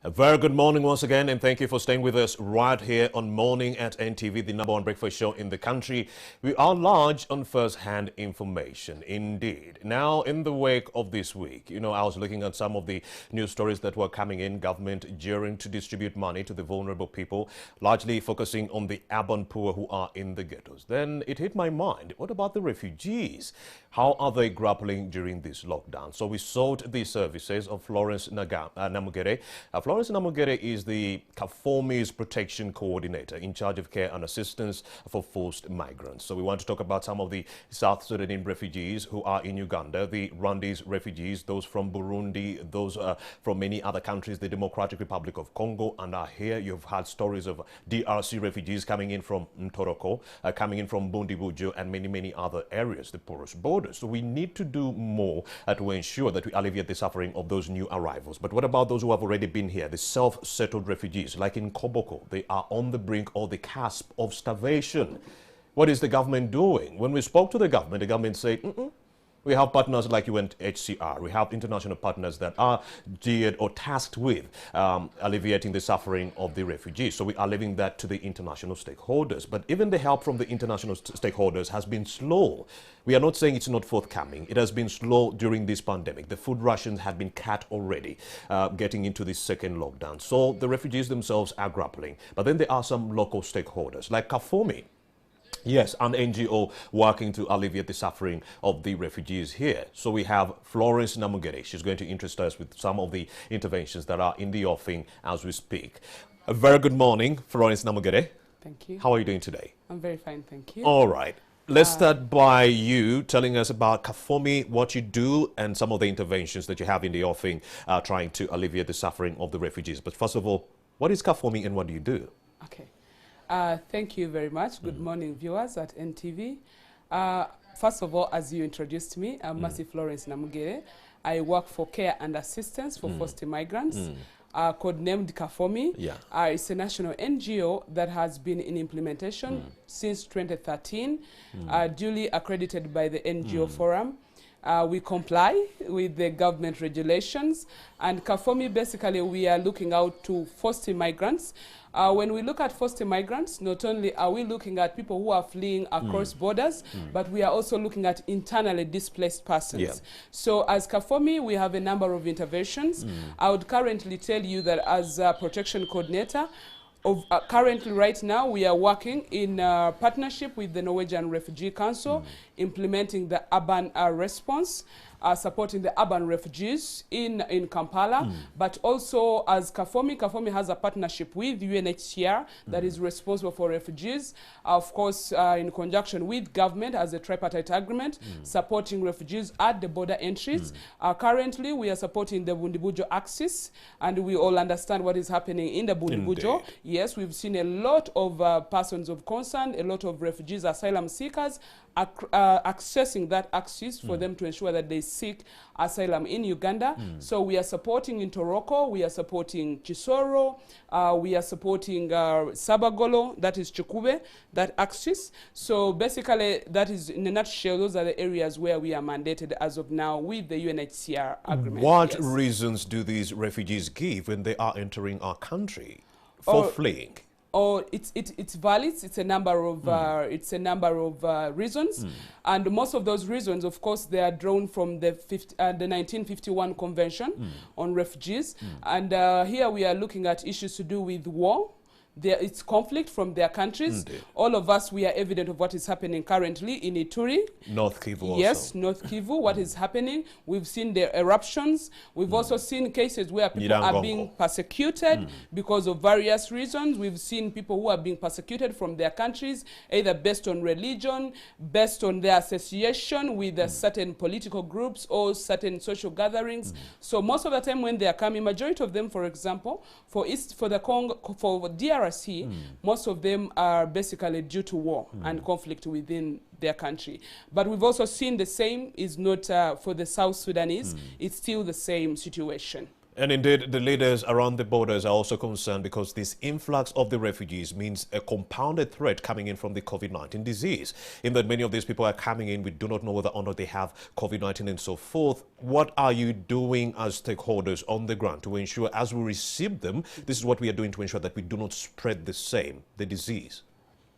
A very good morning once again, and thank you for staying with us right here on Morning at NTV, the #1 breakfast show in the country. We are large on first-hand information, indeed. Now, in the wake of this week, I was looking at some of the news stories that were coming in, government jeering to distribute money to the vulnerable people, largely focusing on the urban poor who are in the ghettos. Then it hit my mind, what about the refugees? How are they grappling during this lockdown? So we sought the services of Florence Namugere. Florence Namugere is the CAFOMI's protection coordinator in charge of care and assistance for forced migrants. So we want to talk about some of the South Sudanese refugees who are in Uganda, the Rwandese refugees, those from Burundi, those from many other countries, the Democratic Republic of Congo, and here you've had stories of DRC refugees coming in from Ntoroko, coming in from Bundibujo, and many other areas, the porous borders. So we need to do more to ensure that we alleviate the suffering of those new arrivals. But what about those who have already been here, the self-settled refugees, like in Koboko? They are on the brink or the cusp of starvation. What is the government doing? When we spoke to the government said, we have partners like UNHCR. We have international partners that are geared or tasked with alleviating the suffering of the refugees. So we are leaving that to the international stakeholders. But even the help from the international stakeholders has been slow. We are not saying it's not forthcoming. It has been slow during this pandemic. The food rations have been cut already, getting into this second lockdown. So the refugees themselves are grappling. But then there are some local stakeholders like CAFOMI. Yes, an NGO working to alleviate the suffering of the refugees here. So we have Florence Namugere. She's going to interest us with some of the interventions that are in the offing as we speak. A very good morning, Florence Namugere. Thank you. How are you doing today? I'm very fine, thank you. All right. Let's start by you telling us about CAFOMI, what you do, and some of the interventions that you have in the offing trying to alleviate the suffering of the refugees. But first of all, what is CAFOMI and what do you do? Okay. Thank you very much. Good morning, viewers at NTV. First of all, as you introduced me, I'm Mercy Florence Namugere. I work for care and assistance for forced migrants, codenamed CAFOMI. Yeah. It's a national NGO that has been in implementation since 2013, duly accredited by the NGO Forum. We comply with the government regulations, and CAFOMI, basically, we are looking out to forced migrants. When we look at forced migrants, not only are we looking at people who are fleeing across borders, but we are also looking at internally displaced persons. Yeah. So as CAFOMI, we have a number of interventions. I would currently tell you that as a protection coordinator, currently right now we are working in partnership with the Norwegian Refugee Council, implementing the urban response, supporting the urban refugees in Kampala, but also as CAFOMI has a partnership with UNHCR that is responsible for refugees, of course in conjunction with government as a tripartite agreement, supporting refugees at the border entries. Currently we are supporting the Bundibujo axis, and we all understand what is happening in the Bundibujo. Yes, we've seen a lot of persons of concern, a lot of refugees, asylum seekers, accessing that axis for them to ensure that they seek asylum in Uganda. So we are supporting in Ntoroko, we are supporting Chisoro, we are supporting Sabagolo, that is Chukube, that axis. So basically, that is, in a nutshell, those are the areas where we are mandated as of now with the UNHCR agreement. What reasons do these refugees give when they are entering our country for fleeing? It's valid. It's a number of reasons, and most of those reasons, of course, they are drawn from the 1951 Convention on Refugees, and here we are looking at issues to do with war. It's conflict from their countries. All of us, we are evident of what is happening currently in Ituri. North Kivu Yes, also. North Kivu, what is happening. We've seen the eruptions. We've also seen cases where people are being persecuted because of various reasons. We've seen people who are being persecuted from their countries, either based on religion, based on their association with certain political groups or certain social gatherings. So most of the time when they are coming, majority of them, for example, for the Congo, for DRC, most of them are basically due to war and conflict within their country. But we've also seen the same is not for the South Sudanese. It's still the same situation. And indeed, the leaders around the borders are also concerned because this influx of the refugees means a compounded threat coming in from the COVID-19 disease. In that many of these people are coming in, we do not know whether or not they have COVID-19 and so forth. What are you doing as stakeholders on the ground to ensure as we receive them, this is what we are doing to ensure that we do not spread the disease?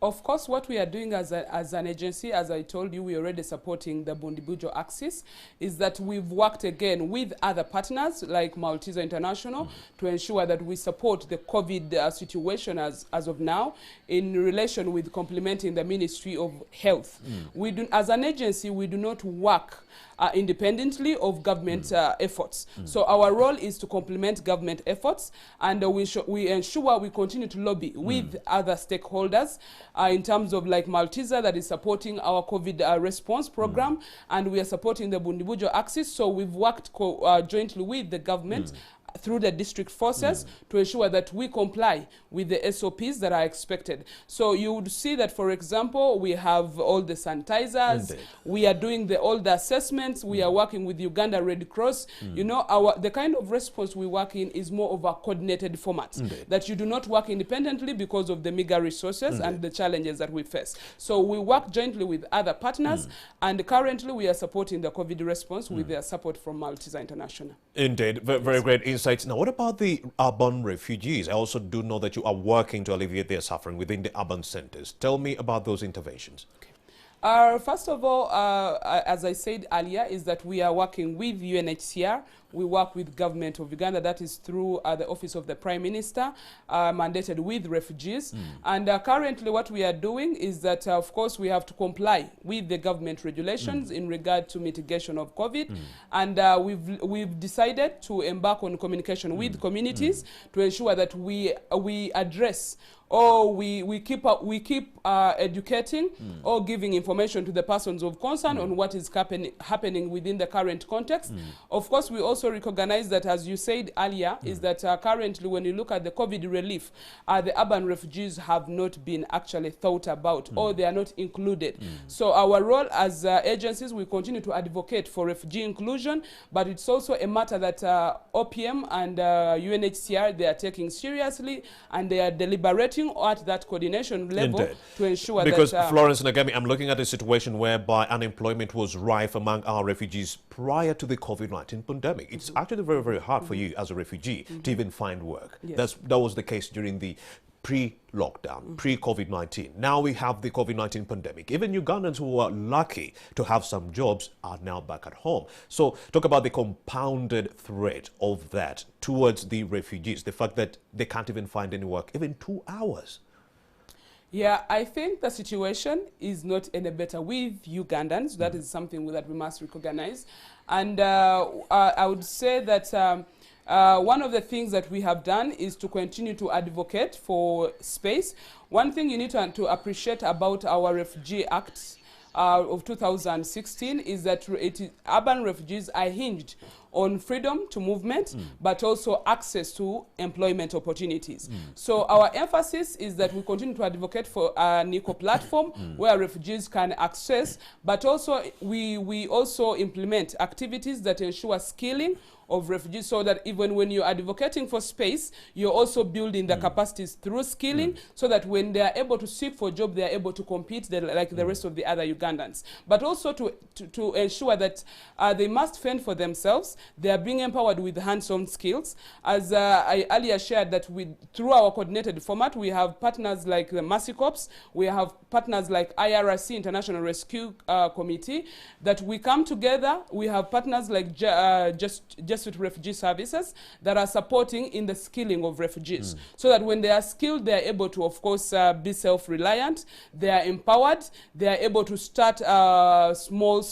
Of course, what we are doing as an agency, as I told you, we're already supporting the Bundibujo axis, is that we've worked again with other partners like Malteser International to ensure that we support the COVID situation as of now in relation with complementing the Ministry of Health. We do, as an agency, we do not work independently of government efforts. So our role is to complement government efforts, and we ensure we continue to lobby with other stakeholders in terms of like Malteser that is supporting our COVID response program, and we are supporting the Bundibujo axis. So we've worked jointly with the government through the district forces to ensure that we comply with the SOPs that are expected. So you would see that, for example, we have all the sanitizers, we are doing all the assessments, we are working with Uganda Red Cross. You know, the kind of response we work in is more of a coordinated format, that you do not work independently because of the meager resources and the challenges that we face. So we work jointly with other partners, and currently we are supporting the COVID response with their support from Malteser International. Indeed, very great insights. Now, what about the urban refugees? I also do know that you are working to alleviate their suffering within the urban centers. Tell me about those interventions. First of all, as I said earlier, is that we are working with UNHCR. We work with government of Uganda, that is through the Office of the Prime Minister, mandated with refugees. And currently what we are doing is that, of course, we have to comply with the government regulations in regard to mitigation of COVID. And we've decided to embark on communication with communities to ensure that we address or we keep educating or giving information to the persons of concern on what is happening within the current context. Of course, we also recognize that, as you said earlier, is that currently when you look at the COVID relief, the urban refugees have not been actually thought about or they are not included. So our role as agencies, we continue to advocate for refugee inclusion, but it's also a matter that OPM and UNHCR, they are taking seriously, and they are deliberating at that coordination level to ensure because that... Florence Nagami, I'm looking at a situation whereby unemployment was rife among our refugees prior to the COVID-19 pandemic. It's actually very, very hard for you as a refugee to even find work. That was the case during the pre-lockdown, pre-COVID-19. Now we have the COVID-19 pandemic. Even Ugandans who are lucky to have some jobs are now back at home. So talk about the compounded threat of that towards the refugees, the fact that they can't even find any work, even 2 hours. Yeah, I think the situation is not any better with Ugandans. That is something that we must recognize. And I would say that one of the things that we have done is to continue to advocate for space. One thing you need to appreciate about our Refugee Act of 2016 is that urban refugees are hinged on freedom to movement, but also access to employment opportunities. So our emphasis is that we continue to advocate for an eco platform where refugees can access, but also we also implement activities that ensure skilling of refugees, so that even when you're advocating for space, you're also building the capacities through skilling, so that when they are able to seek for job, they are able to compete like the rest of the other Ugandans. But also to ensure that they must fend for themselves, they are being empowered with hands-on skills. As I earlier shared, that through our coordinated format, we have partners like the Mercy Corps, we have partners like IRC, International Rescue Committee, that we come together. We have partners like Jesuit Refugee Services that are supporting in the skilling of refugees, so that when they are skilled, they are able to, of course, be self-reliant, they are empowered, they are able to start small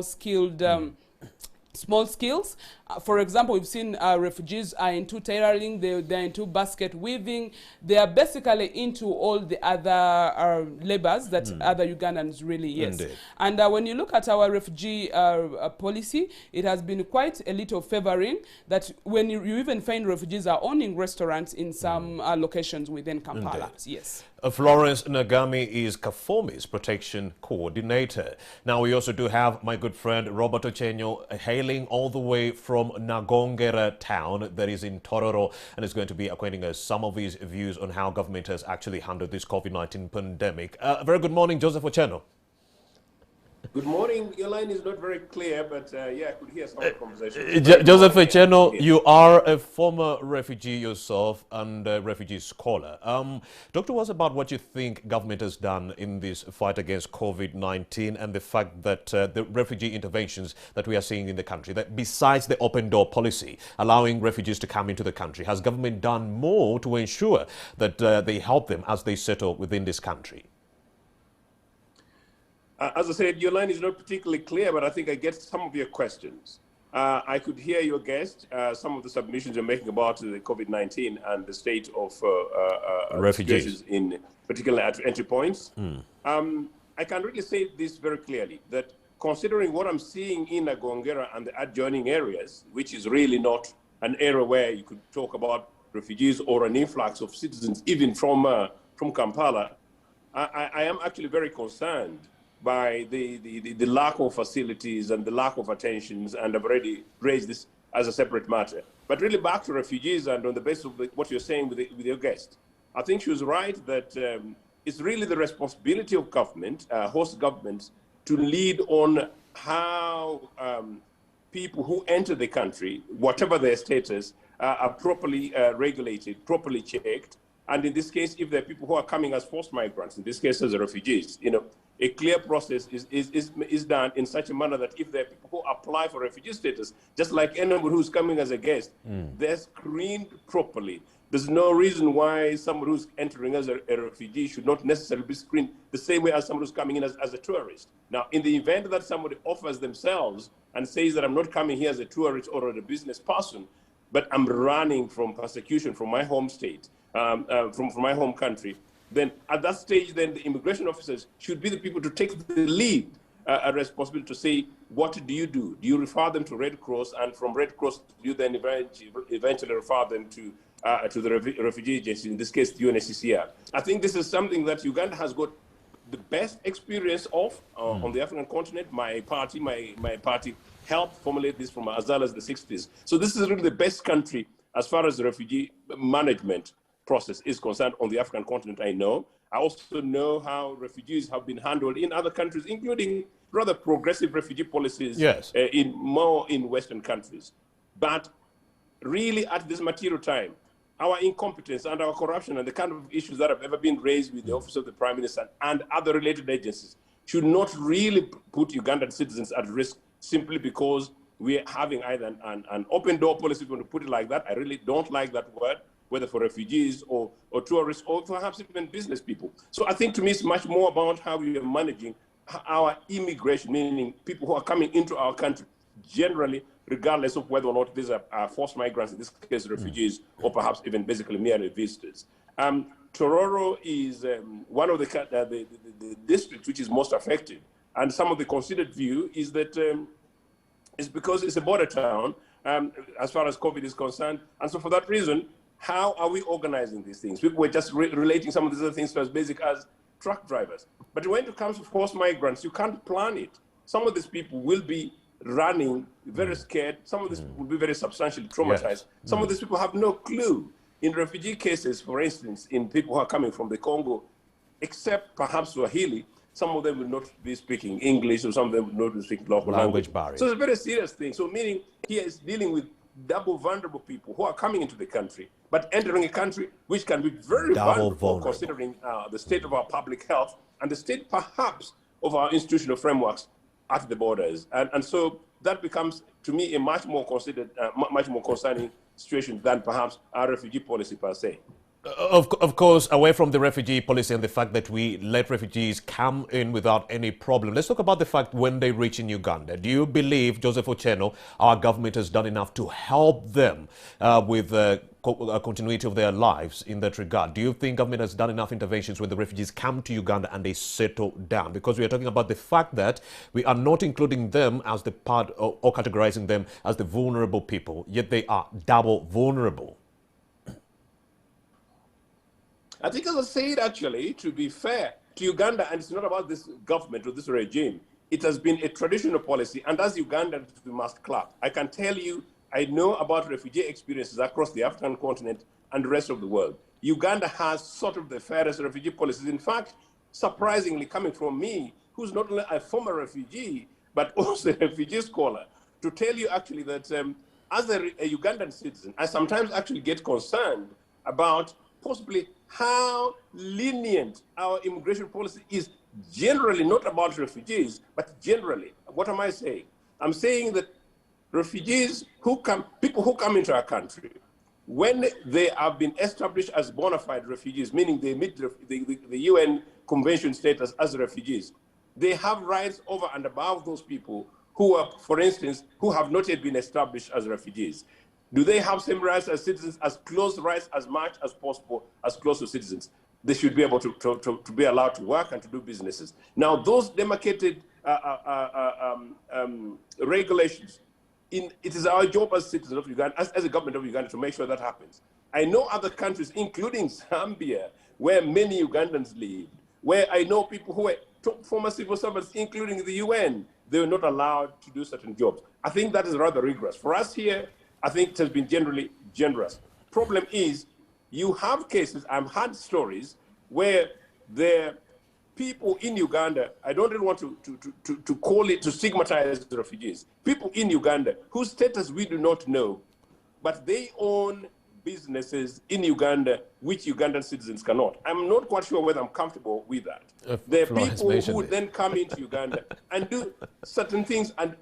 skilled small skills. For example, we've seen refugees are into tailoring, they're into basket weaving, they are basically into all the other labors that other Ugandans really, And when you look at our refugee policy, it has been quite a little favoring that when you even find refugees are owning restaurants in some locations within Kampala. Florence Nagami is Kafomi's protection coordinator. Now we also do have my good friend Robert Ochenyo hailing all the way from from Nagongera town that is in Tororo and is going to be acquainting us some of his views on how government has actually handled this COVID-19 pandemic. Very good morning, Joseph Ocheno. Good morning. Your line is not very clear, but yeah, I could hear some of the conversation. Joseph Ocheno, you are a former refugee yourself and a refugee scholar. Talk to us about what you think government has done in this fight against COVID-19 and the fact that the refugee interventions that we are seeing in the country, that besides the open door policy, allowing refugees to come into the country, has government done more to ensure that they help them as they settle within this country? As I said, your line is not particularly clear, but I think I get some of your questions. I could hear your guest, some of the submissions you're making about the COVID-19 and the state of refugees in particular at entry points. I can really say this very clearly, that considering what I'm seeing in Nagongera and the adjoining areas, which is really not an area where you could talk about refugees or an influx of citizens, even from Kampala, I am actually very concerned by the lack of facilities and the lack of attentions, and I've already raised this as a separate matter. But really back to refugees and on the basis of what you're saying with your guest, I think she was right that it's really the responsibility of government, host governments, to lead on how people who enter the country, whatever their status, are properly regulated, properly checked. And in this case, if there are people who are coming as forced migrants, in this case as refugees, a clear process is done in such a manner that if there are people who apply for refugee status, just like anyone who's coming as a guest, they're screened properly. There's no reason why someone who's entering as a refugee should not necessarily be screened the same way as someone who's coming in as a tourist. Now, in the event that somebody offers themselves and says that I'm not coming here as a tourist or as a business person, but I'm running from persecution from my home state, from my home country, then at that stage, then the immigration officers should be the people to take the lead, a responsibility to say, what do? Do you refer them to Red Cross, and from Red Cross, do you then eventually refer them to the refugee agency, in this case, the UNHCR? I think this is something that Uganda has got the best experience of on the African continent. My party helped formulate this from as early as the 60s. So this is really the best country as far as the refugee management process is concerned on the African continent, I know. I also know how refugees have been handled in other countries, including rather progressive refugee policies in Western countries. But really at this material time, our incompetence and our corruption and the kind of issues that have ever been raised with the Office of the Prime Minister and other related agencies should not really put Ugandan citizens at risk simply because we're having either an open door policy, if you want to put it like that. I really don't like that word, whether for refugees or tourists or perhaps even business people. So I think to me it's much more about how we are managing our immigration, meaning people who are coming into our country generally, regardless of whether or not these are forced migrants, in this case refugees, or perhaps even basically merely visitors. Tororo is one of the districts which is most affected. And some of the considered view is that it's because it's a border town as far as COVID is concerned. And so for that reason, how are we organizing these things? We were just relating some of these other things to as basic as truck drivers. But when it comes to forced migrants, you can't plan it. Some of these people will be running very scared. Some of these people will be very substantially traumatized. Yes. Some of these people have no clue. In refugee cases, for instance, in people who are coming from the Congo, except perhaps Swahili, some of them will not be speaking English, or some of them will not be speaking local language. Barrier. So it's a very serious thing. So meaning here is dealing with double vulnerable people who are coming into the country, but entering a country which can be very vulnerable considering the state of our public health and the state perhaps of our institutional frameworks at the borders. And so that becomes, to me, a much more concerning situation than perhaps our refugee policy per se. Of course, away from the refugee policy and the fact that we let refugees come in without any problem, let's talk about the fact when they reach in Uganda. Do you believe, Joseph Ocheno, our government has done enough to help them with continuity of their lives in that regard? Do you think government has done enough interventions when the refugees come to Uganda and they settle down? Because we are talking about the fact that we are not including them as the part or categorizing them as the vulnerable people, yet they are double vulnerable. I think, as I said, actually, to be fair to Uganda, and it's not about this government or this regime, it has been a traditional policy, and as Ugandans, we must clap. I can tell you I know about refugee experiences across the African continent and the rest of the world. Uganda has sort of the fairest refugee policies. In fact, surprisingly, coming from me, who's not only a former refugee, but also a refugee scholar, to tell you actually that as a Ugandan citizen, I sometimes actually get concerned about possibly how lenient our immigration policy is, generally, not about refugees, but generally. What am I saying? I'm saying that refugees who come, people who come into our country, when they have been established as bona fide refugees, meaning they meet the UN Convention status as refugees, they have rights over and above those people who are, for instance, who have not yet been established as refugees. Do they have same rights as citizens, as close rights as much as possible, as close to citizens? They should be able to be allowed to work and to do businesses. Now, those demarcated regulations, it is our job as citizens of Uganda, as a government of Uganda, to make sure that happens. I know other countries, including Zambia, where many Ugandans live, where I know people who were former civil servants, including the UN, they were not allowed to do certain jobs. I think that is rather rigorous. For us here, I think it has been generally generous. Problem is, you have cases, I've had stories where the people in Uganda, I don't really want to call it, to stigmatize the refugees, people in Uganda whose status we do not know, but they own businesses in Uganda which Ugandan citizens cannot. I'm not quite sure whether I'm comfortable with that. There are people who would then come into Uganda and do certain things and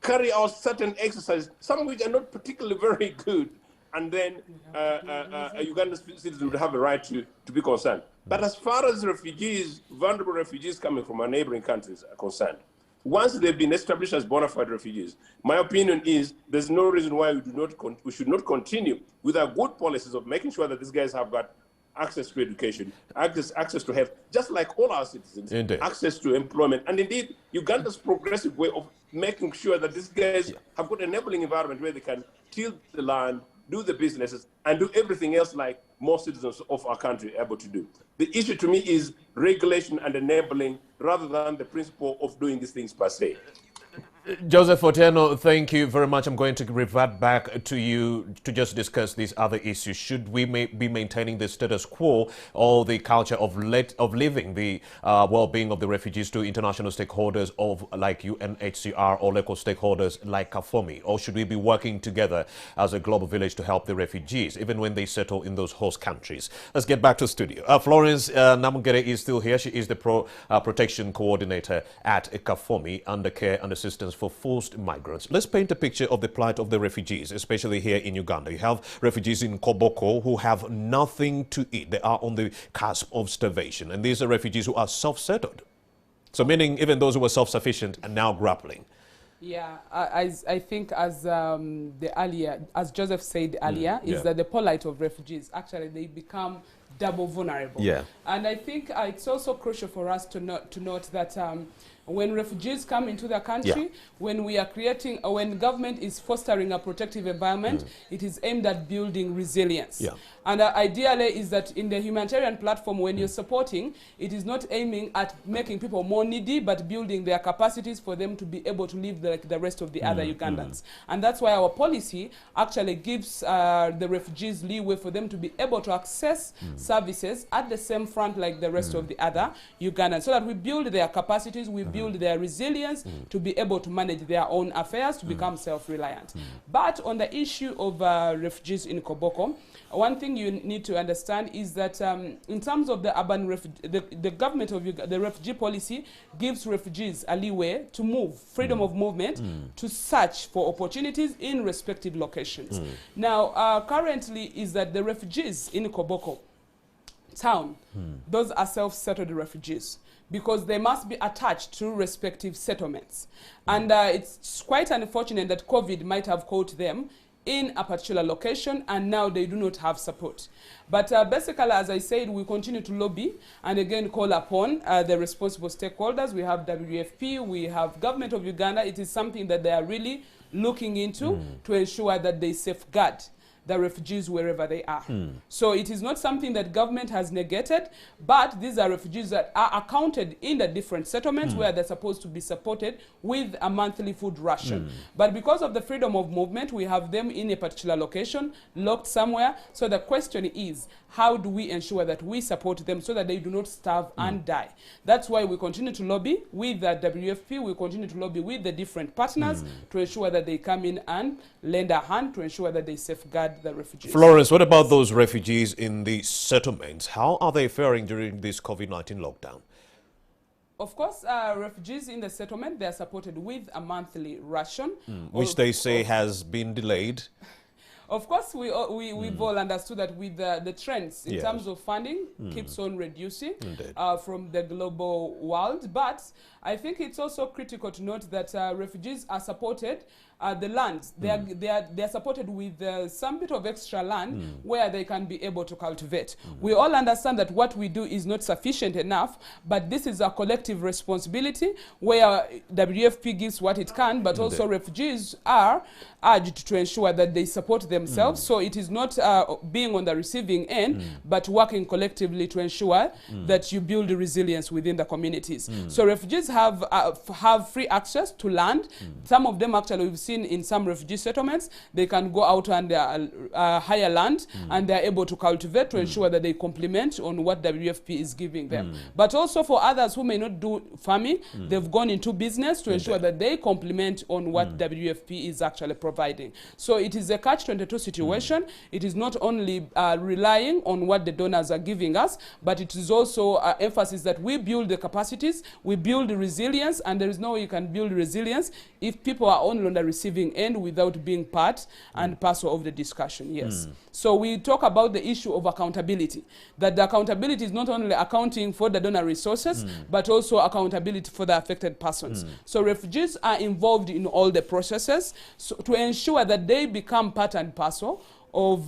carry out certain exercises, some of which are not particularly very good, and then a Ugandan citizen would have a right to be concerned. But as far as refugees, vulnerable refugees coming from our neighboring countries are concerned, once they've been established as bona fide refugees, my opinion is there's no reason why we should not continue with our good policies of making sure that these guys have got access to education, access to health, just like all our citizens, indeed, access to employment. And indeed, Uganda's progressive way of making sure that these guys have got an enabling environment where they can till the land, do the businesses, and do everything else like most citizens of our country are able to do. The issue to me is regulation and enabling rather than the principle of doing these things per se. Joseph Otieno, thank you very much. I'm going to revert back to you to just discuss these other issues. Should we be maintaining the status quo or the culture of leaving the well-being of the refugees to international stakeholders of like UNHCR or local stakeholders like Kafomi? Or should we be working together as a global village to help the refugees, even when they settle in those host countries? Let's get back to studio. Florence Namugere is still here. She is the protection coordinator at Kafomi, under care and assistance for forced migrants. Let's paint a picture of the plight of the refugees, especially here in Uganda. You have refugees in Koboko who have nothing to eat. They are on the cusp of starvation. And these are refugees who are self-settled. So meaning even those who were self-sufficient are now grappling. Yeah, I think as as Joseph said earlier, is that the plight of refugees, actually they become double vulnerable. Yeah. And I think it's also crucial for us to note that when refugees come into the country, when we are creating, when government is fostering a protective environment, it is aimed at building resilience. Yeah. And ideally is that in the humanitarian platform, when you're supporting, it is not aiming at making people more needy, but building their capacities for them to be able to live like the rest of the other Ugandans. And that's why our policy actually gives the refugees leeway for them to be able to access services at the same front like the rest of the other Ugandans, so that we build their capacities, we build their resilience to be able to manage their own affairs, to become self-reliant. But on the issue of refugees in Koboko, one thing you need to understand is that in terms of the urban the government of Uganda, the refugee policy gives refugees a leeway to move, freedom of movement, to search for opportunities in respective locations. Now, currently is that the refugees in Koboko town, those are self-settled refugees, because they must be attached to respective settlements. And it's quite unfortunate that COVID might have caught them in a particular location, and now they do not have support. But basically, as I said, we continue to lobby and again call upon the responsible stakeholders. We have WFP, we have government of Uganda. It is something that they are really looking into to ensure that they safeguard the refugees wherever they are. So it is not something that government has negated, but these are refugees that are accounted in the different settlements where they're supposed to be supported with a monthly food ration. But because of the freedom of movement, we have them in a particular location, locked somewhere. So the question is, how do we ensure that we support them so that they do not starve and die? That's why we continue to lobby with the WFP, we continue to lobby with the different partners to ensure that they come in and lend a hand to ensure that they safeguard the refugees. Florence, what about those refugees in the settlements? How are they faring during this COVID-19 lockdown? Of course, refugees in the settlement, they are supported with a monthly ration. Which they say has been delayed. Of course, we've all understood that with the trends in terms of funding keeps on reducing from the global world. But I think it's also critical to note that refugees are supported. The land, they are supported with some bit of extra land where they can be able to cultivate. We all understand that what we do is not sufficient enough, but this is a collective responsibility where WFP gives what it can, but also refugees are urged to ensure that they support themselves. So it is not being on the receiving end, but working collectively to ensure that you build resilience within the communities. So refugees have free access to land. Some of them actually we've seen in some refugee settlements, they can go out and hire land and they're able to cultivate to ensure that they complement on what WFP is giving them. But also for others who may not do farming, they've gone into business to ensure that they complement on what WFP is actually providing. So it is a catch-22 situation. It is not only relying on what the donors are giving us, but it is also emphasis that we build the capacities, we build the resilience, and there is no way you can build resilience if people are only on the receiving end without being part and parcel of the discussion. Yes. So we talk about the issue of accountability, that the accountability is not only accounting for the donor resources, but also accountability for the affected persons. So refugees are involved in all the processes so to ensure that they become part and parcel of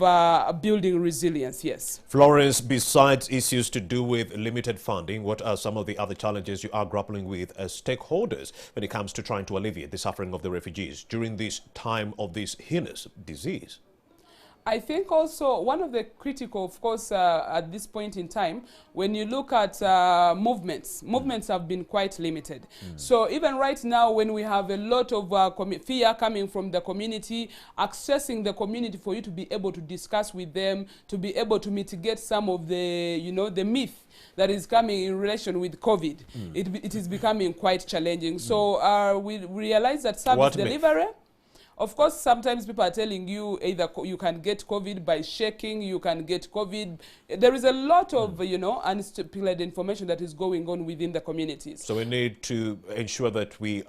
building resilience. Yes. Florence, besides issues to do with limited funding, what are some of the other challenges you are grappling with as stakeholders when it comes to trying to alleviate the suffering of the refugees during this time of this heinous disease? I think also one of the critical, of course, at this point in time, when you look at movements have been quite limited. So even right now, when we have a lot of fear coming from the community, accessing the community for you to be able to discuss with them, to be able to mitigate some of the, the myth that is coming in relation with COVID, it is becoming quite challenging. So we realize that service delivery, of course, sometimes people are telling you either you can get COVID by shaking, you can get COVID. There is a lot of, unstipulated information that is going on within the communities. So we need to ensure that we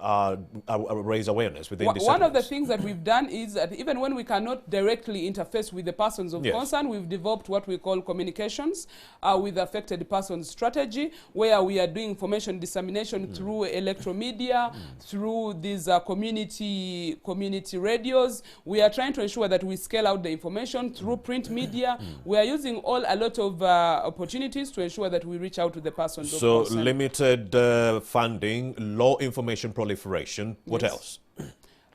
raise awareness within the One of the things that we've done is that even when we cannot directly interface with the persons of concern, we've developed what we call communications with affected persons strategy, where we are doing information dissemination through electromedia, through these community radios. We are trying to ensure that we scale out the information through print media. We are using a lot of opportunities to ensure that we reach out to the persons of concern. So limited funding, low information proliferation. What else?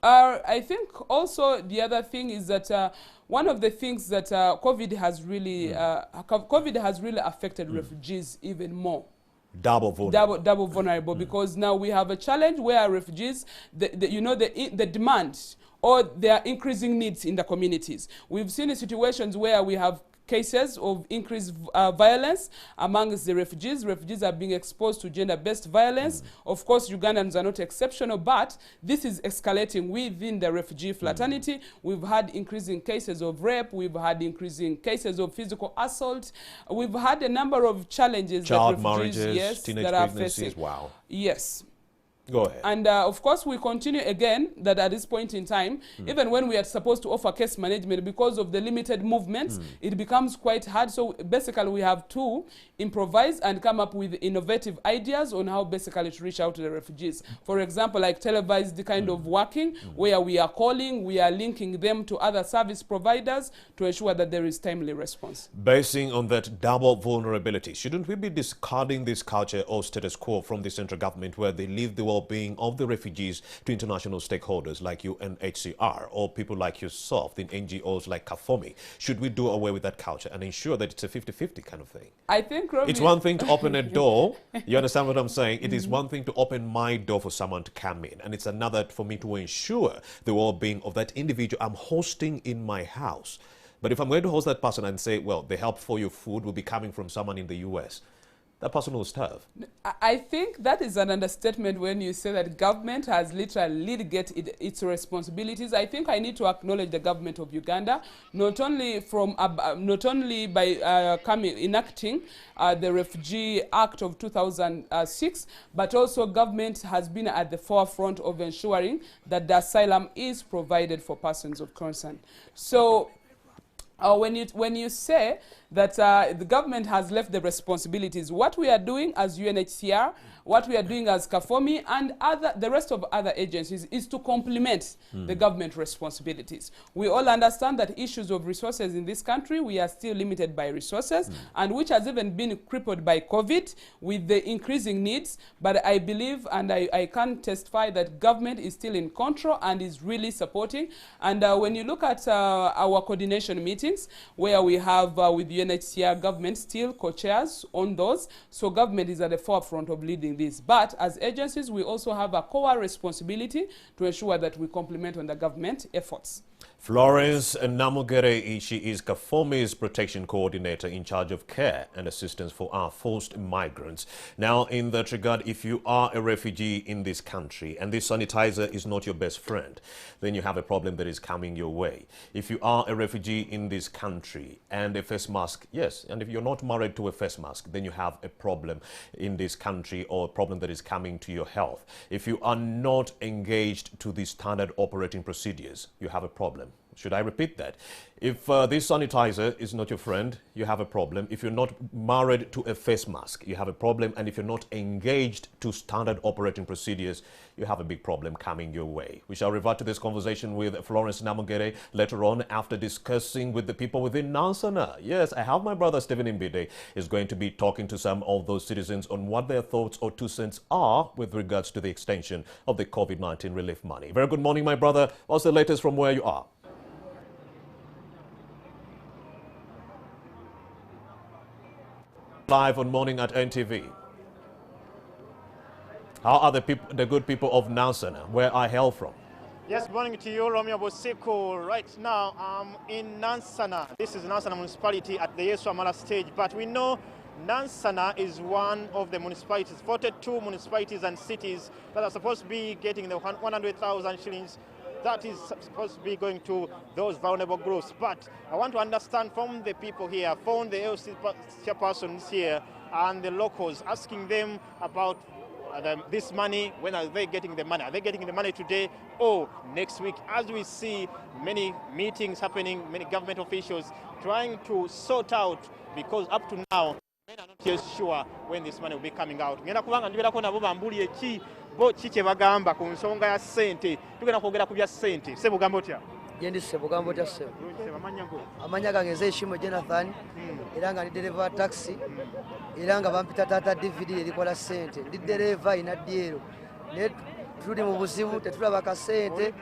I think also the other thing is that one of the things that COVID has really affected refugees even more. Double vulnerable. Double vulnerable, because now we have a challenge where refugees, the demand or their increasing needs in the communities. We've seen situations where we have cases of increased violence amongst the refugees. Refugees are being exposed to gender-based violence. Of course, Ugandans are not exceptional, but this is escalating within the refugee fraternity. We've had increasing cases of rape. We've had increasing cases of physical assault. We've had a number of challenges Child that refugees, marriages, teenage that are pregnancies. facing. Wow. Yes. Go ahead. And of course, we continue again that at this point in time, even when we are supposed to offer case management, because of the limited movements, it becomes quite hard. So basically, we have to improvise and come up with innovative ideas on how basically to reach out to the refugees. For example, like televised kind of working, where we are calling, we are linking them to other service providers to ensure that there is timely response. Basing on that double vulnerability, shouldn't we be discarding this culture or status quo from the central government where they leave the world well-being of the refugees to international stakeholders like UNHCR or people like yourself in NGOs like Kafomi? Should we do away with that culture and ensure that it's a 50-50 kind of thing? I think, Romy, it's one thing to open a door. You understand what I'm saying? It is one thing to open my door for someone to come in, and it's another for me to ensure the well-being of that individual I'm hosting in my house. But if I'm going to host that person and say, well, the help for your food will be coming from someone in the US, that person will starve. I think that is an understatement when you say that government has literally delegated its responsibilities. I think I need to acknowledge the government of Uganda, not only by enacting the Refugee Act of 2006, but also government has been at the forefront of ensuring that the asylum is provided for persons of concern. So when you say that the government has left the responsibilities, what we are doing as UNHCR, what we are doing as Kafomi and the rest of other agencies is to complement the government responsibilities. We all understand that issues of resources in this country, we are still limited by resources, and which has even been crippled by COVID with the increasing needs. But I believe and I can testify that government is still in control and is really supporting. And when you look at our coordination meetings, where we have with UNHCR government still co-chairs on those, so government is at the forefront of leading this. But as agencies, we also have a core responsibility to ensure that we complement on the government efforts. Florence Namugere, she is Kafomi's protection coordinator in charge of care and assistance for our forced migrants. Now, in that regard, if you are a refugee in this country and this sanitizer is not your best friend, then you have a problem that is coming your way. If you are a refugee in this country and a face mask, yes, and if you're not married to a face mask, then you have a problem in this country or a problem that is coming to your health. If you are not engaged to the standard operating procedures, you have a problem. Should I repeat that? If this sanitizer is not your friend, you have a problem. If you're not married to a face mask, you have a problem. And if you're not engaged to standard operating procedures, you have a big problem coming your way. We shall revert to this conversation with Florence Namugere later on after discussing with the people within Nansana. Yes, I have my brother Stephen Mbide is going to be talking to some of those citizens on what their thoughts or 2 cents are with regards to the extension of the COVID-19 relief money. Very good morning, my brother. What's the latest from where you are? Live on Morning at NTV. How are the good people of Nansana, where I hail from? Yes, good morning to you, Romeo Boseko. Right now, I'm in Nansana. This is Nansana municipality at the Yesu Amala stage, but we know Nansana is one of the municipalities, 42 municipalities and cities that are supposed to be getting the 100,000 shillings that is supposed to be going to those vulnerable groups. But I want to understand from the people here, from the LC chairpersons here and the locals, asking them about this money. When are they getting the money? Are they getting the money today or next week? As we see many meetings happening, many government officials trying to sort out, because up to now, men are not yet sure when this money will be coming out. Bo chiche bagamba ku nsonga ya sente tugenda kwogera ku bya sente se bugambo otya yendi se bugambo otya se amanya gange ze shimo Jonathan iranga ni driver taxi iranga bampita tata DVD erikola sente ndi driver ina diero ne tuli mu buzibu tetulaba ka sente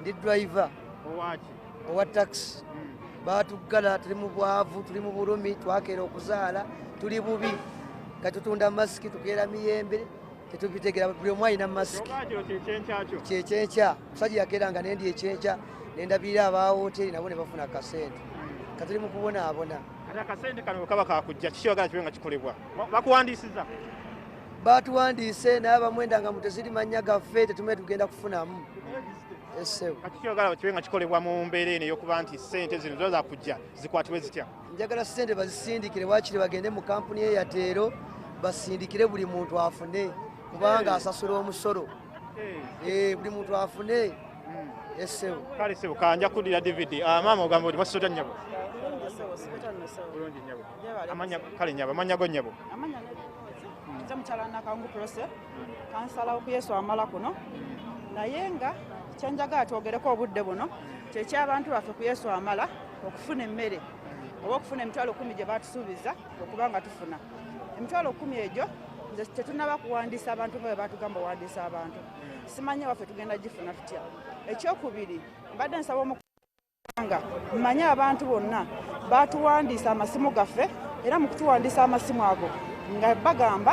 ndi driver owa taxi batugala tuli mu bwavu tuli mu bulumi twakera okuzaala tuli bubi katutunda maski tukera miyembe tetubitegera buli omwayi na mask kyekyenkya musajja yakeranga nendi ekyenkya nendabira aba hoteli nabo ne bafuna kasente katuli mu kubonaabona ate akasente kano kaba kakujja kikiyagala kibe nga kikolebwa bakuwandiisiza batuwandiise naye abamwenda nga muteziri mannya gaffe tetumaye tugenda kufunamu kakiyagala kibe nga kikolebwa mu mbeera eno ey'okuba nti sente zino zo zakujja zikwatibwe zitya njagala sente bazisindikire wakiri bagende mu kampuni eyateero basindikire buli muntu afune kubanga asasula omusolo buli muntu afune essewo kale sebo kanja kudira DVD mama ogamba oti basota nyabo bulungi nyabo amanya kale nyabo amanya go nyabo amanya nze mukyalana kangu prose kansala ku Yesu Amala kuno naye nga kyanjagala twogereko obudde buno kyekyabantu baffe ku Yesu Amala okufuna emmere oba okufuna emitwalo 10 gye batusuubiza okubanga tufuna emitwalo 10 egyo nze tetunaba kuwandiisa abantu nga bwe batugamba owandiisa abantu simanye waffe tugenda gifuna tutya ekyokubiri mbadde nsaba omukanga mmanye abantu bonna batuwandiisa amasimu gaffe era mu kutuwandiisa amasimu ago nga bagamba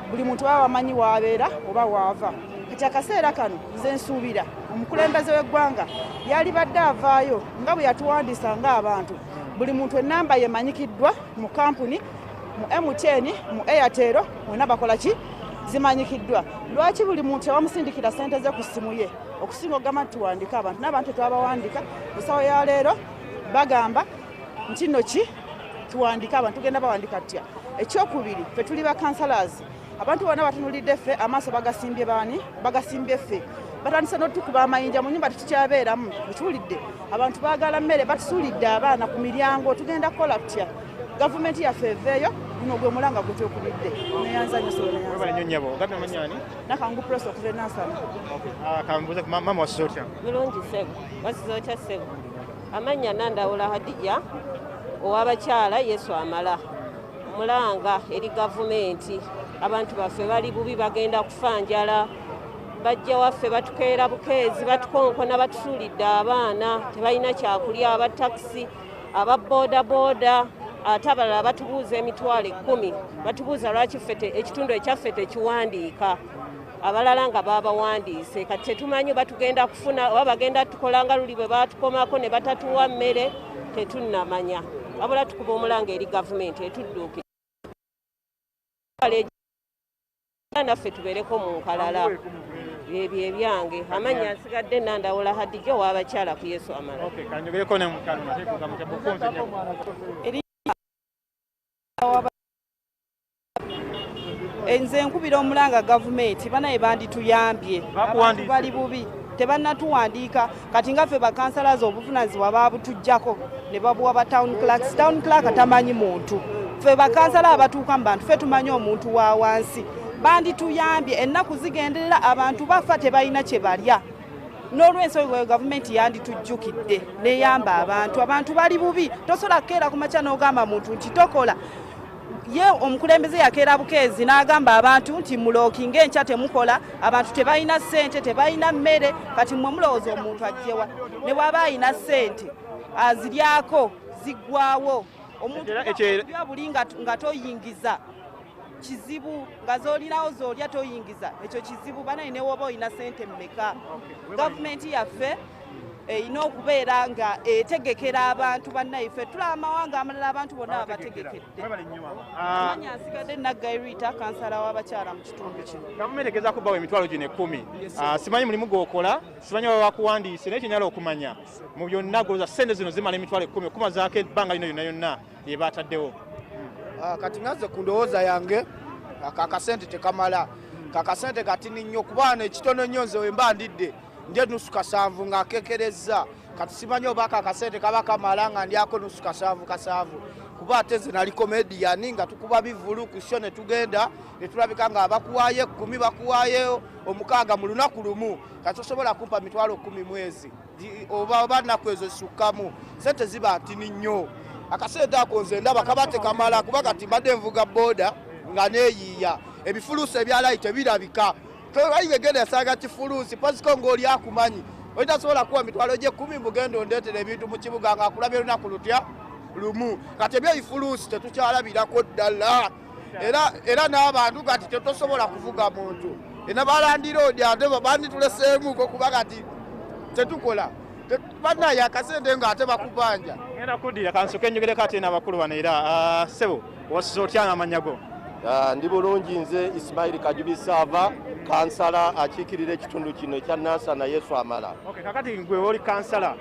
buli muntu baba bamanyi waabeera oba waava kati akaseera kano nze nsuubira omukulembeze w'eggwanga yali badde avaayo nga bwe yatuwandiisa ng'abantu buli muntu ennamba yemanyikiddwa mu kampuni mu MTN mu Airtel mwena bakola ki zimanyikiddwa lwaki buli muntu yabamusindikira ssente ze ku ssimu ye okusinga ogamba tuwandika abantu n'abantu twabawandika esawo ya leero bagamba nti nno ki tuwandika abantu tugenda bawandika tutya ekyokubiri ffe tuli ba councillors abantu bonna batunulidde ffe amaaso bagasimbye baani bagasimbye ffe batandise n'otukuba amayinja mu nyumba tetukyabeeramu ekiwulidde abantu baagala mmere batusuulidde abaana ku miryango tugenda kukola tutya gavumenti yaffe eveeyo guno gwe mulanga gwe twekubidde neyanzanyo soneyanzanyonyabo nakangu press okuva enansana mama wasotya bulungi sebo wasizotya sebo amanya Nandawula Hadija ow'abakyala Yesu amala mulanga eri gavumenti abantu baffe bali bubi bagenda kufa njala bajja waffe batukeera bukeezi batukonkona batusuulidde abaana tebalina kyakulya abatakisi ababoodaboda ate abalala batubuuza emitwalo 10 batubuuza lwaki ekitundu ekyaffe tekiwandiika abalala nga babawandiise kati tetumanyi batugenda kufuna oba bagenda tukolanga luli bwe batukomako ne batatuwa mmere tetunnamanya wabula tukuba omulanga eri gavumenti etudduukira naffe tubeereko mu nkalala ebyo ebyange amanya asigadde Nandawula Hadija ow'abakyala ku Yesu amala nze nkubira omulanga gavumenti banaye bandituyambye abantu bali bubi tebannatuwandiika kati nga ffe bakansalaza obuvunaanyizibwa baabutujjako ne babuwa ba town clerk atamanyi muntu ffe bakansala abatuuka mu bantu ffe tumanyi omuntu wa wansi bandituyambye ennaku zigenderera abantu bafa tebalina kye balya n'olw'ensonga gavumenti yanditujjukidde neyamba abantu bali bubi tosobola kukeera ku makya n'ogamba muntu nti tokola ye omukulembeze yakeera bukeezi n'agamba abantu nti mulookinga enkya temukola abantu tebalina ssente tebalina mmere kati mmwe mulowooza omuntu ajjewa ne bw'aba alina ssente aziryako ziggwawo omuntu buli nga toyingiza kizibu nga zolinawo zolya toyingiza ekyo kizibu banaye ne woba olina ssente mmeka gavumenti yaffe erina okubeera nga etegekera abantu bannayiffe tulaba amawanga amalala abantu bonna abategekedde manya asigadde Naggairita kansala w'abakyala mu kitundu kino gavumenti egezaako bawa emitwalo gino 10 simanyi mulimu gwokola simanyi baba bakuwandiise naye kyenyala okumanya mu byonna goza ssente zino zimala emitwalo 10 okumazaako ebbanga lino yonna lye baataddewo kati naze ku ndowooza yange kakasente tekamala kakasente katini nnyo kubaana ekitono nnyo nze wemba ndidde ndye nusu kasanvu ng'akekerezza kati simanyi oba kakasente kaba kamala nga ndyako nusu kasanvu kuba ate nze nali komediyani nga tukuba bivulu ku sho ne tugenda ne tulabika nga abakuwaayo 10 bakuwaayo 6 mu lunaku lumu kati osobola kumpa mitwalo 10 mwezi oba nnaku ezo zisukkamu sente ziba ntini nnyo akasente ako nze ndaba kaba tekamala kuba kati mbadde nvuga booda nga neeyiiya ebifuluusi ebyalayi tebirabika tobayibegenda yasanga kifuluusi pasiko ng'oli akumanyi olitasobola kuwa mitwalo gye 10 mugenda ondeetera ebintu mu kibuga nga akulabye lunaku lutya lumu kati ebyefuluusi tetukyalabirako ddala era n'abantu kati tetosobola kuvuga muntu enabalandiroodi ate bandituleseemuko kuba kati tetukola banaye akasente nga ate bakubanja ngenda kuddira kansoke njogere kati n'abakulu bano era sebo wasiza otya amanyago ndi bulungi nze Ismail Kajubi Sava kansala akiikirira ekitundu kino ekya Nansana Yesu amala kakati gwe oli kansala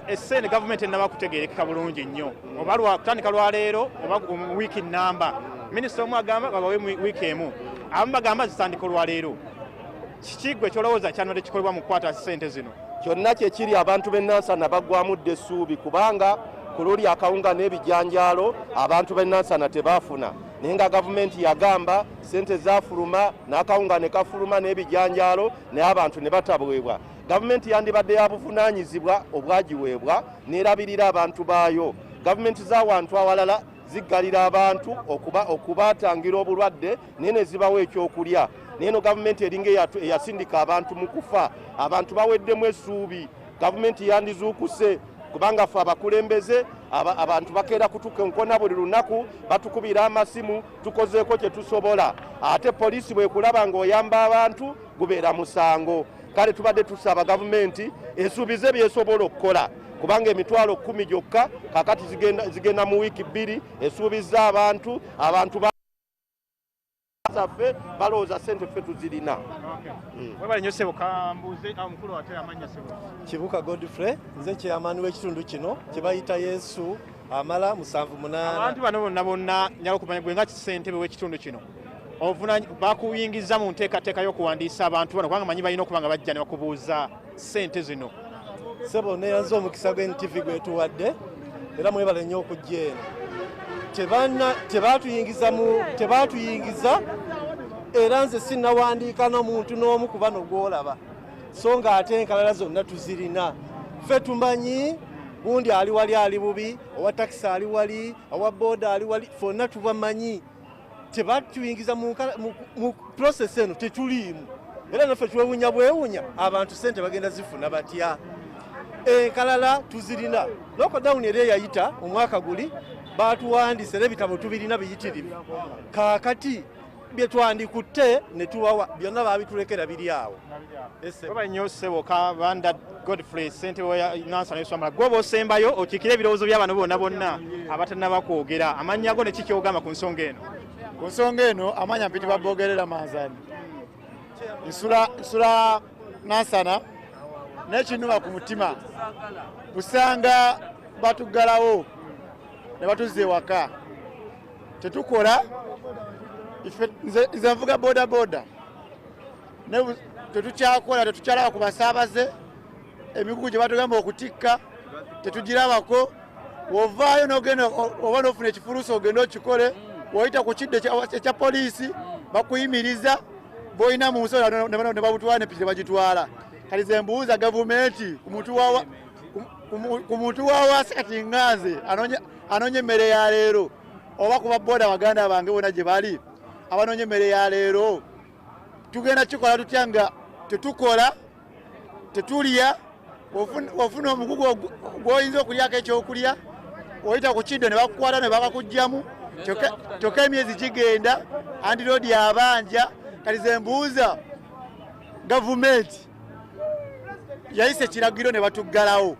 essene gavumenti enaba kutegeerekeka bulungi nnyo oba kutandika lwaleero oba wiiki nnamba minisita omu agamba babawe wiiki emu abamu bagamba zitandika olwaleero kiki gwe kyolowooza kyanadde kikolebwa mu kukwata ssente zino kyonna kyekiri abantu b'e Nansana baggwamu dda essuubi kubanga ku luli akawunga n'ebijanjaalo abantu b'e Nansana tebaafuna naye nga gavumenti yagamba ssente zaafuluma n'akawunga ne kafuluma n'ebijanjaalo naye abantu ne batabwebwa gavumenti yandibadde ya buvunaanyizibwa obwagiweebwa n'erabirira abantu baayo gavumenti z'awantu awalala ziggalira abantu okubatangira obulwadde naye ne zibawa ekyokulya. Naye no gavumenti eringa eyasindika abantu mu kufa, abantu baweddemu essuubi, gavumenti yandizuukuse kubanga ffe abakulembeze abantu bakeera kutukonkona buli lunaku, batukubira amasimu, tukozeeko kye tusobola. Ate poliisi bwekulaba ng'oyamba abantu gubeera musango. Kale tubadde tusaba gavumenti esuubize byesobola okukola kubanga emitwalo 10 gyokka kakati zigenda mu wiiki 2 esuubizza abantu zaffe balowooza ssente ffe tuzirina. Kibuka Godfrey, nze kyeyamaani w'ekitundu kino kye bayita Yesu amala 78. Abantu bano bonna nyala okumanya gwe nga ssentebe w'ekitundu kino bakuyingiza mu nteekateeka y'okuwandiisa abantu bano kubanga manyi balina okuba nga bajja ne bakubuuza ssente zino. Sebo neeyanze omukisa gw'NTV gwetuwadde era mwebale nnyo okujja eno. Tebaatuyingiza era nze sinnawandiika n'omuntu n'omu ku bano gw'olaba, so ng'ate enkalala zonna tuzirina. Ffe tumanyi gundi ali wali ali bubi, owa takisi ali wali, owa booda ali wali, fonna tubamanyi. Tebaatuyingiza mu process eno tetuliimu era naffe twewunya bwewunya abantu ssente bagenda zifuna batya. Enkalala tuzirina. Lockdown era eyayita omwaka guli baatuwandiise n'ebitabo tubirina biyitirivu. Kaakati bye twandikutte ne tuwawa byonna baabitulekera biri awo. Baba nnyo ssebo Kabanda Godfrey ssentebe wa Nansana Yesu Amala, gwe b'osembayo okiikira ebirowoozo by'abantu bonna abatannaba kwogera. Amannya go ne ki ky'ogamba ku nsonga eno? Ku nsonga eno amanya mpitibwa Bogerera Manzani. Nsula Nansana n'ekinnuma ku mutima kusanga batuggalawo ne batuzza ewaka tetukola. Nze nvuga boda tetukyakola, tetukyalaba ku basaabaze, emigugu gye batugamba okutikka tetugirabako. Wovaayo n'ogenda oba n'ofuna ekifuluuso ogenda okikole, woyita ku kidde ekya poliisi bakuyimiriza, b'olina mu nsola ne babutwala ne piki ne bagitwala. Kati ze mbuuza gavumenti ku muntu waawasi kati nganze anoonye emmere ya leero oba kuba booda baganda bange bona gye bali abanoonye emmere ya leero, tugenda kikola tutya nga tetukola tetulya? Ofuna omugugu gw'oyinza okulyako ekyokulya, oyita ku kiddo ne bakukwata ne bakakugyamu, kyokka emyezi gigenda, andiroodi abanja. Kati ze mbuuza gavumenti yayise ekiragiro ne batuggalawo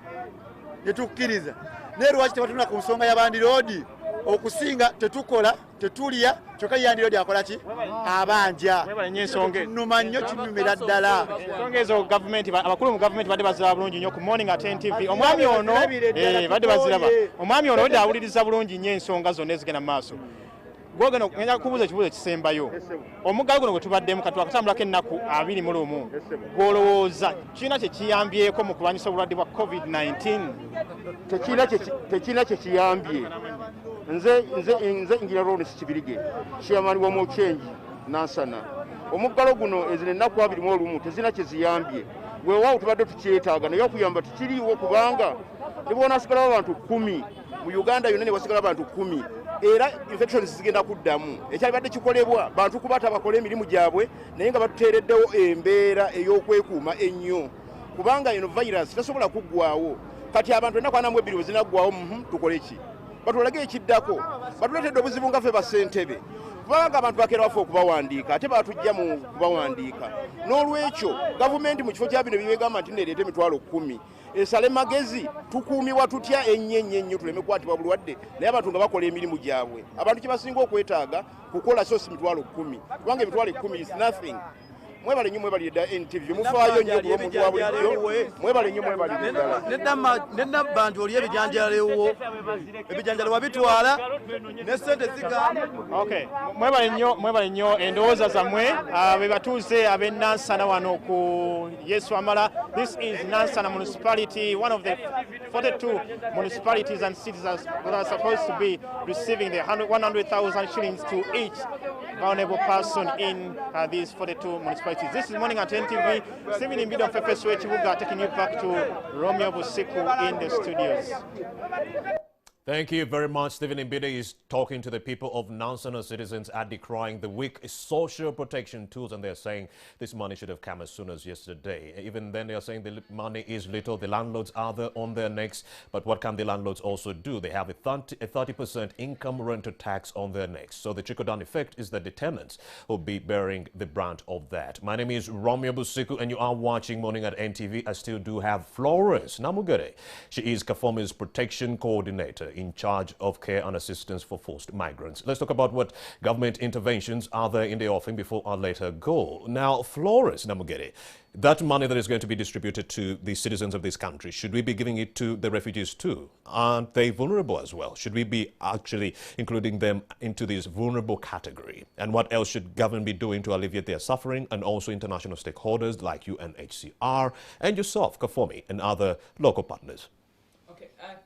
ne tukkiriza, naye lwaki tebatunula ku nsonga ya bandiroodi okusinga tetukola tetulya, kyokka yandiroodi akola ki? Abanja. Numa nnyo kinyumira ddala. Ensonga ezo gavumenti, abakulu mu gavumenti badde baziraba bulungi nnyo ku Morning at NTV. Omwami ono badde baziraba. Omwami ono odde awuliriza bulungi nnyo ensonga zonna ezigenda mu maaso. Gwogeno ngenda kubuuza ekibuuzo ekisembayo. Omuggalo guno gwe tubaddemu kati wakatambulako ennaku 21, gw'olowooza kirina kye kiyambyeko mu kulwanyisa obulwadde bwa COVID-19? Tekirina kye kiyambye. Nze ngira Lawrence Kibirige, chairman wa Mochenji Nansana. Omuggalo guno ezino ennaku 21 tezirina kye ziyambye. Weewaawo tubadde tukyetaaga naye okuyamba tikiriiwo kubanga ne bw'onaasigalawo abantu 10 mu Uganda yonna ne wasigala abantu 10 era infections zigenda kuddamu. Ekyalibadde kikolebwa bantu kubata bakola emirimu gyabwe naye nga batuteereddewo embeera ey'okwekuuma ennyo kubanga eno virus tasobola kuggwawo. Kati abantu ennaku 42 bwe zinaggwawo tukole ki? Batulage ekiddako, batuleetedde obuzibu nga ffe bassentebe kubanga abantu bakeera bafe okubawandiika ate batujja mu kubawandiika. N'olwekyo gavumenti mu kifo kya bino byegamba nti neereeta emitwalo 10 esale magezi tukuumibwa tutya ennyo tuleme kukwatibwa bulwadde naye abantu nga bakola emirimu gyabwe. Abantu kye basinga okwetaaga kukola so si mitwalo 10 kubanga emitwalo 10 is nothing. Mwebale nnyo mwebalidde NTV mufaayo nnyo ku lw'omuntu wa bulijjo. Mwebale nnyo mwebalidde ddala. Nedda bantu oli ebijanjalo wabitwala ne ssente zigamba. Okay, mwebale nnyo endowooza zammwe be batuuze ab'e Nansana wano ku Yesu Amala. This is Nansana municipality, one of the 42 municipalities and cities that are supposed to be receiving the 100,000 shillings to each vulnerable person in these 42 municipalities. This is Morning at NTV. Stephen Imbido Fefe Switch, taking you back to Romeo Busiku in the studios. Thank you very much. Stephen Mbide is talking to the people of Nansana. Citizens are decrying the weak social protection tools, and they're saying this money should have come as soon as yesterday. Even then, they're saying the money is little. The landlords are there on their necks. But what can the landlords also do? They have a 30% income rental tax on their necks. So the trickle-down effect is that the tenants will be bearing the brunt of that. My name is Romeo Busiku, and you are watching Morning at NTV. I still do have Florence Namugere. She is Kafomi's protection coordinator in charge of care and assistance for forced migrants. Let's talk about what government interventions are there in the offing before I let her go. Now, Florence Namugere, that money that is going to be distributed to the citizens of this country, should we be giving it to the refugees too? Aren't they vulnerable as well? Should we be actually including them into this vulnerable category? And what else should government be doing to alleviate their suffering, and also international stakeholders like UNHCR and yourself, Kafomi, and other local partners?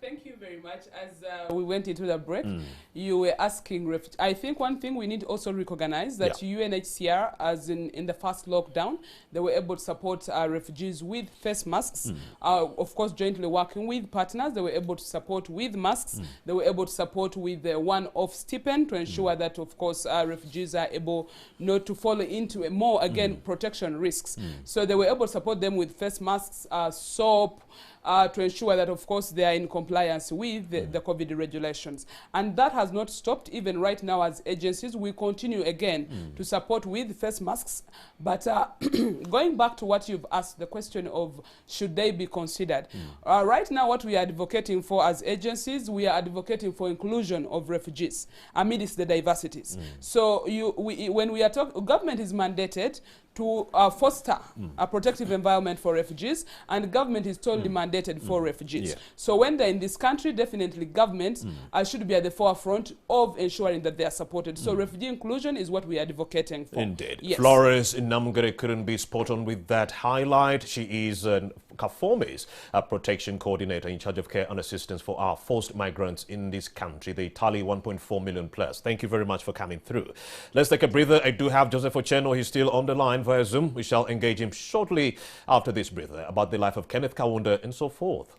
Thank you very much. As we went into the break, you were asking, I think one thing we need to also recognize that UNHCR, as in the first lockdown, they were able to support refugees with face masks. Of course, jointly working with partners, they were able to support with masks. They were able to support with one-off stipend to ensure that, of course, refugees are able not to fall into a more, again, protection risks. So they were able to support them with face masks, soap, to ensure that, of course, they are in compliance with the COVID regulations. And that has not stopped. Even right now, as agencies, we continue again to support with face masks. But going back to what you've asked, the question of should they be considered. Right now, what we are advocating for as agencies, we are advocating for inclusion of refugees amidst the diversities. So when we are talking, government is mandated to foster a protective environment for refugees, and government is totally mandated for refugees. So when they're in this country, definitely government should be at the forefront of ensuring that they are supported. So refugee inclusion is what we are advocating for. Indeed. Yes. Florence Namugere couldn't be spot on with that highlight. She is Kafomi's protection coordinator in charge of care and assistance for our forced migrants in this country. They tally 1.4 million plus. Thank you very much for coming through. Let's take a breather. I do have Joseph Ocheno. He's still on the line via Zoom. We shall engage him shortly after this breather about the life of Kenneth Kaunda and so forth.